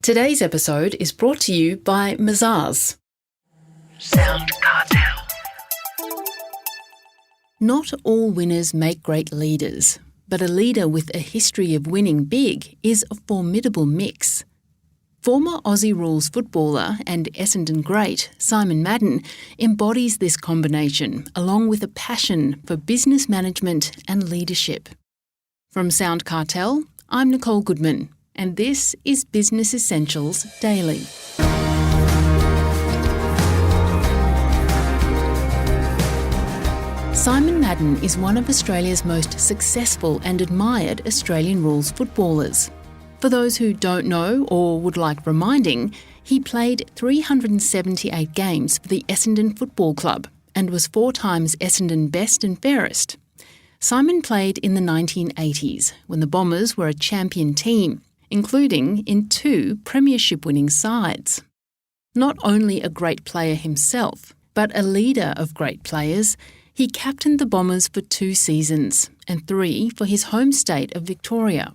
Today's episode is brought to you by Mazars. SoundCartel. Not all winners make great leaders, but a leader with a history of winning big is a formidable mix. Former Aussie Rules footballer and Essendon great Simon Madden embodies this combination along with a passion for business management and leadership. From SoundCartel, I'm Nicole Goodman, and this is Business Essentials Daily. Simon Madden is one of Australia's most successful and admired Australian rules footballers. For those who don't know or would like reminding, he played 378 games for the Essendon Football Club and was 4 times Essendon Best and Fairest. Simon played in the 1980s when the Bombers were a champion team, including in 2 premiership-winning sides. Not only a great player himself, but a leader of great players, he captained the Bombers for 2 seasons and 3 for his home state of Victoria.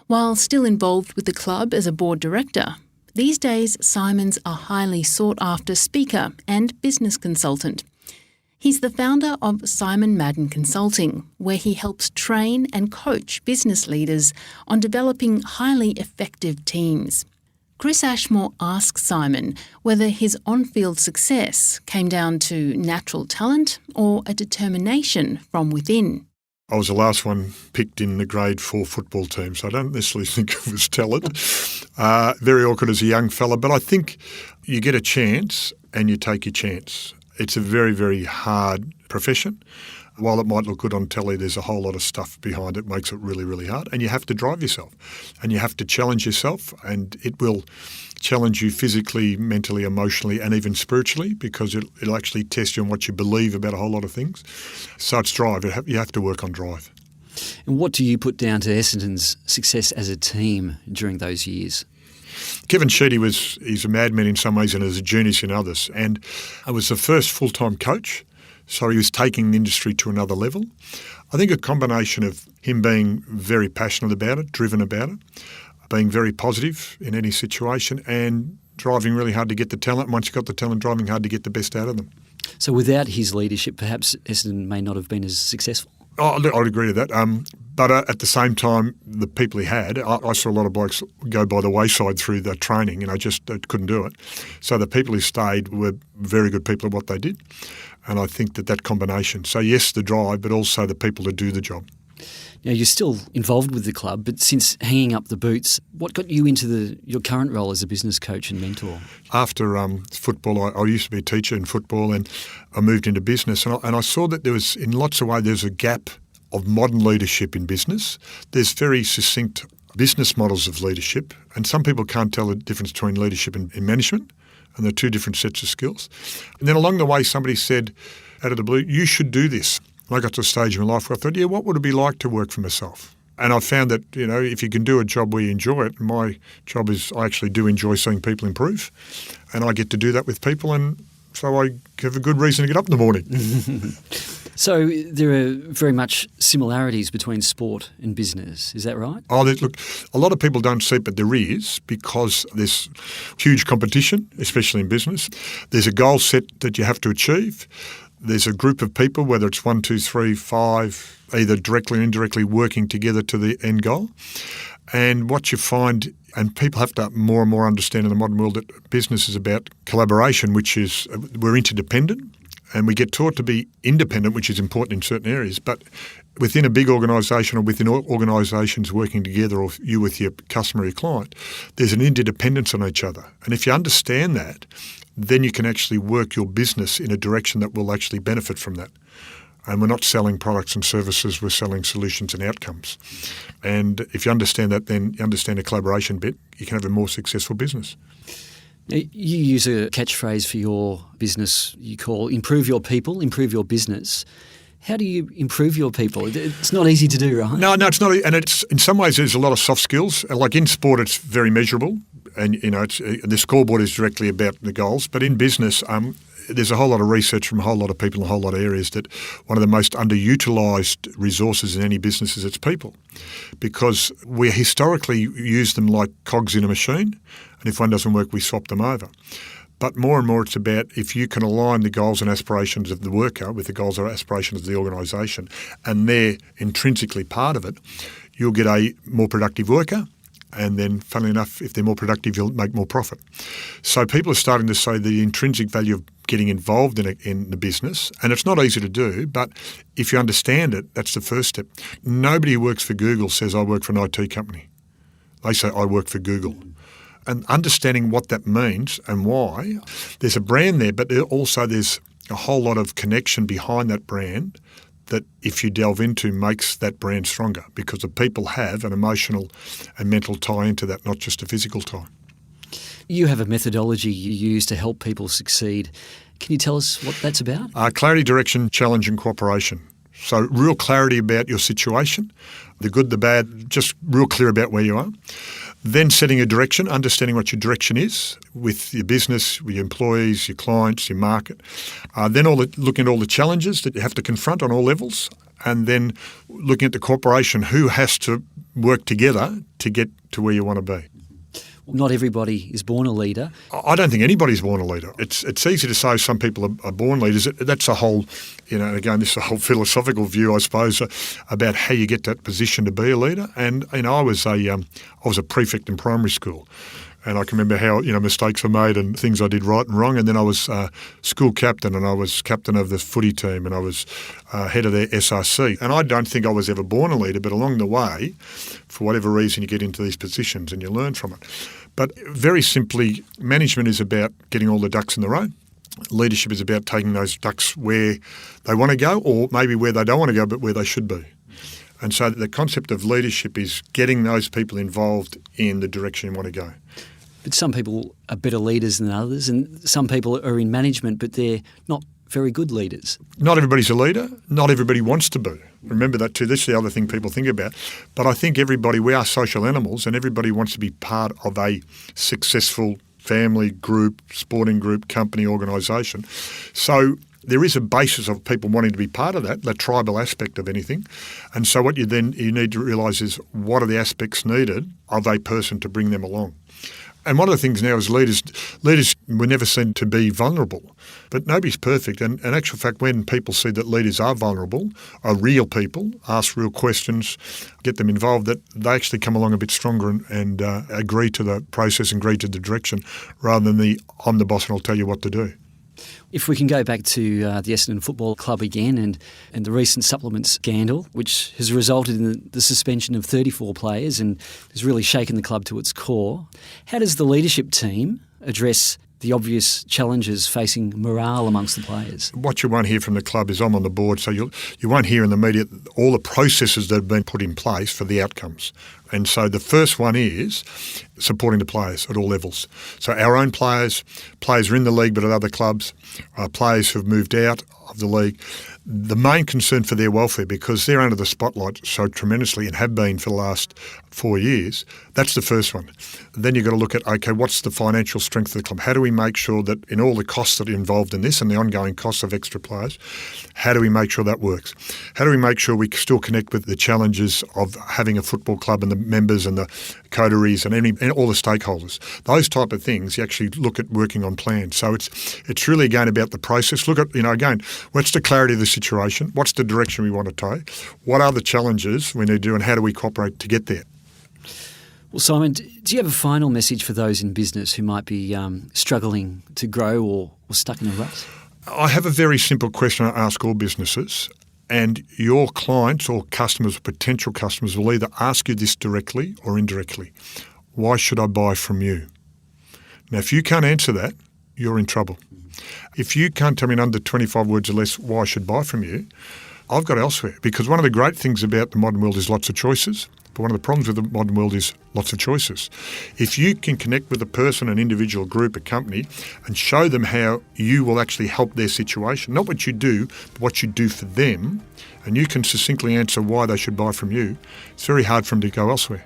While still involved with the club as a board director, these days Simon's a highly sought-after speaker and business consultant. He's the founder of Simon Madden Consulting, where he helps train and coach business leaders on developing highly effective teams. Chris Ashmore asks Simon whether his on-field success came down to natural talent or a determination from within. I was the last one picked in the grade 4 football team, so I don't necessarily think it was talent. Very awkward as a young fella, but I think you get a chance and you take your chance. It's a very, very hard profession. While it might look good on telly, there's a whole lot of stuff behind it, makes it really, really hard. And you have to drive yourself and you have to challenge yourself, and it will challenge you physically, mentally, emotionally and even spiritually, because it'll actually test you on what you believe about a whole lot of things. So it's drive. You have to work on drive. And what do you put down to Essendon's success as a team during those years? Kevin Sheedy he's a madman in some ways and is a genius in others. And I was the first full-time coach. So he was taking the industry to another level. I think a combination of him being very passionate about it, driven about it, being very positive in any situation, and driving really hard to get the talent. And once you've got the talent, driving hard to get the best out of them. So without his leadership, perhaps Essendon may not have been as successful? Oh, I'd agree to that. But at the same time, the people he had, I saw a lot of blokes go by the wayside through the training, and I just couldn't do it. So the people who stayed were very good people at what they did. And I think that combination, so yes, the drive, but also the people that do the job. Now, you're still involved with the club, but since hanging up the boots, what got you into your current role as a business coach and mentor? After football, I used to be a teacher in football, and I moved into business. And I saw that there was, in lots of ways, there's a gap of modern leadership in business. There's very succinct business models of leadership, and some people can't tell the difference between leadership and management. And they're 2 different sets of skills. And then along the way, somebody said, out of the blue, you should do this. And I got to a stage in my life where I thought, what would it be like to work for myself? And I found that, if you can do a job where you enjoy it, my job is I actually do enjoy seeing people improve. And I get to do that with people, and so I have a good reason to get up in the morning. So there are very much similarities between sport and business, is that right? Oh, look, a lot of people don't see it, but there is, because there's huge competition, especially in business. There's a goal set that you have to achieve. There's a group of people, whether it's 1, 2, 3, 5, either directly or indirectly working together to the end goal. And what you find, and people have to more and more understand in the modern world, that business is about collaboration, which is we're interdependent. And we get taught to be independent, which is important in certain areas. But within a big organisation or within organisations working together, or you with your customer or your client, there's an interdependence on each other. And if you understand that, then you can actually work your business in a direction that will actually benefit from that. And we're not selling products and services, we're selling solutions and outcomes. And if you understand that, then you understand the collaboration bit, you can have a more successful business. Now, you use a catchphrase for your business you call improve your people, improve your business. How do you improve your people? It's not easy to do, right? No, it's not. And it's in some ways there's a lot of soft skills. Like in sport, it's very measurable. And, the scoreboard is directly about the goals. But in business, there's a whole lot of research from a whole lot of people in a whole lot of areas that one of the most underutilised resources in any business is its people, because we historically use them like cogs in a machine, and if one doesn't work, we swap them over. But more and more it's about if you can align the goals and aspirations of the worker with the goals and aspirations of the organisation, and they're intrinsically part of it, you'll get a more productive worker, and then, funnily enough, if they're more productive, you'll make more profit. So people are starting to say the intrinsic value of getting involved in the business, and it's not easy to do, but if you understand it, that's the first step. Nobody who works for Google says, I work for an IT company. They say, I work for Google. And understanding what that means and why, there's a brand there, but also there's a whole lot of connection behind that brand that if you delve into makes that brand stronger, because the people have an emotional and mental tie into that, not just a physical tie. You have a methodology you use to help people succeed. Can you tell us what that's about? Clarity, direction, challenge and cooperation. So real clarity about your situation, the good, the bad, just real clear about where you are. Then setting a direction, understanding what your direction is with your business, with your employees, your clients, your market. Then looking at all the challenges that you have to confront on all levels, and then looking at the cooperation, who has to work together to get to where you want to be. Not everybody is born a leader. I don't think anybody's born a leader. It's easy to say some people are born leaders. That's a whole, again, this is a whole philosophical view, I suppose, about how you get that position to be a leader. And I was a prefect in primary school, and I can remember how mistakes were made and things I did right and wrong. And then I was school captain, and I was captain of the footy team, and I was head of their SRC. And I don't think I was ever born a leader, but along the way, for whatever reason, you get into these positions and you learn from it. But very simply, management is about getting all the ducks in the row. Leadership is about taking those ducks where they want to go, or maybe where they don't want to go, but where they should be. And so the concept of leadership is getting those people involved in the direction you want to go. But some people are better leaders than others, and some people are in management, but they're not very good leaders. Not everybody's a leader. Not everybody wants to be. Remember that too. This is the other thing people think about. But I think we are social animals, and everybody wants to be part of a successful family, group, sporting group, company, organisation. So there is a basis of people wanting to be part of that, the tribal aspect of anything. And so what you need to realise is what are the aspects needed of a person to bring them along. And one of the things now is leaders were never seen to be vulnerable, but nobody's perfect. And in actual fact, when people see that leaders are vulnerable, are real people, ask real questions, get them involved, that they actually come along a bit stronger and agree to the process, agree to the direction, rather than I'm the boss and I'll tell you what to do. If we can go back to the Essendon Football Club again and the recent supplement scandal, which has resulted in the suspension of 34 players and has really shaken the club to its core, how does the leadership team address the obvious challenges facing morale amongst the players? What you won't hear from the club is I'm on the board, so you won't hear in the media all the processes that have been put in place for the outcomes. And so the first one is supporting the players at all levels. So our own players are in the league but at other clubs, players who have moved out of the league. The main concern for their welfare, because they're under the spotlight so tremendously and have been for the last 4 years, that's the first one. Then you've got to look at, okay, what's the financial strength of the club? How do we make sure that in all the costs that are involved in this and the ongoing costs of extra players, how do we make sure that works? How do we make sure we still connect with the challenges of having a football club and the members and the coteries and all the stakeholders? Those type of things, you actually look at working on plans. So it's really again about the process. Look at, again, what's the clarity of the situation? What's the direction we want to take? What are the challenges we need to do and how do we cooperate to get there? Well, Simon, do you have a final message for those in business who might be struggling to grow or stuck in a rut? I have a very simple question I ask all businesses, and your clients or customers, potential customers, will either ask you this directly or indirectly. Why should I buy from you? Now, if you can't answer that, you're in trouble. If you can't tell me in under 25 words or less why I should buy from you, I've got elsewhere. Because one of the great things about the modern world is lots of choices. But one of the problems with the modern world is lots of choices. If you can connect with a person, an individual, group, a company, and show them how you will actually help their situation, not what you do, but what you do for them, and you can succinctly answer why they should buy from you, it's very hard for them to go elsewhere.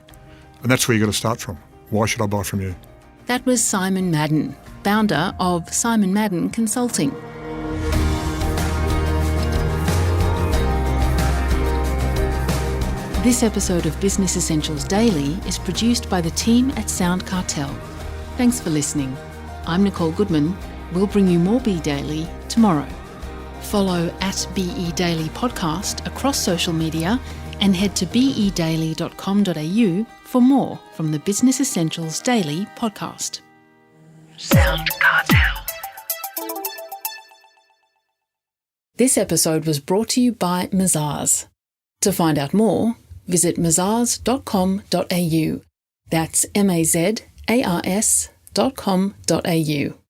And that's where you've got to start from. Why should I buy from you? That was Simon Madden, founder of Simon Madden Consulting. This episode of Business Essentials Daily is produced by the team at SoundCartel. Thanks for listening. I'm Nicole Goodman. We'll bring you more Be Daily tomorrow. Follow @BE Daily Podcast across social media and head to bedaily.com.au for more from the Business Essentials Daily podcast. SoundCartel. This episode was brought to you by Mazars. To find out more, visit mazars.com.au. That's mazars.com.au.